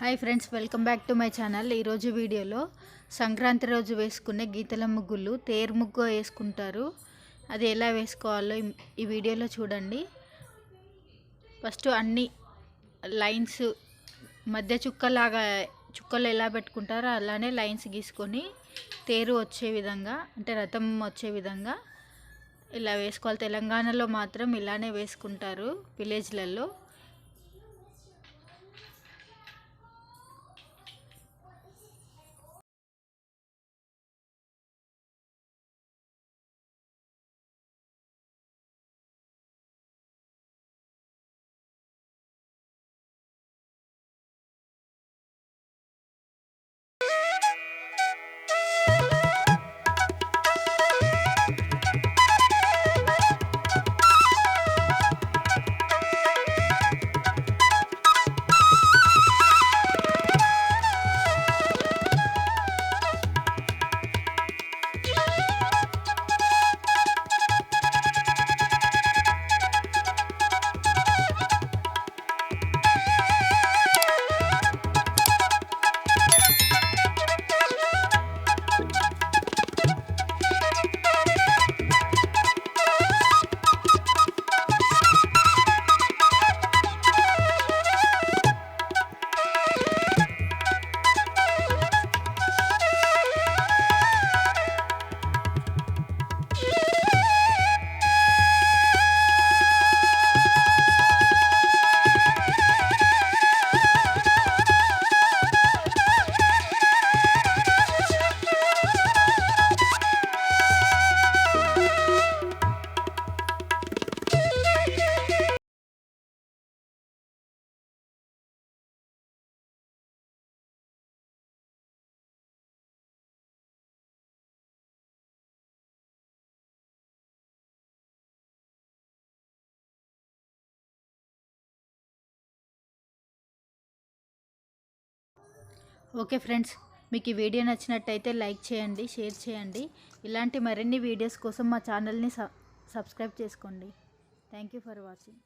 Hi friends, welcome back to my channel. ఈరోజు వీడియోలో సంక్రాంతి రోజు వేసుకునే గీతల ముగ్గులు తేరు ముగ్గు వేసుకుంటారు. అది ఎలా వేసుకోవాలో ఈ వీడియోలో చూడండి. ఫస్ట్ అన్ని లైన్స్ మధ్య చుక్కలు ఎలా పెట్టుకుంటారో అలానే లైన్స్ గీసుకొని తేరు వచ్చే విధంగా, అంటే రథం వచ్చే విధంగా ఇలా వేసుకోవాలి. తెలంగాణలో మాత్రం ఇలానే వేసుకుంటారు విలేజ్లలో. ఓకే ఫ్రెండ్స్, మీకు ఈ వీడియో నచ్చినట్టయితే లైక్ చేయండి, షేర్ చేయండి. ఇలాంటి మరిన్ని వీడియోస్ కోసం మా ఛానల్ని సబ్స్క్రైబ్ చేసుకోండి. Thank you for watching.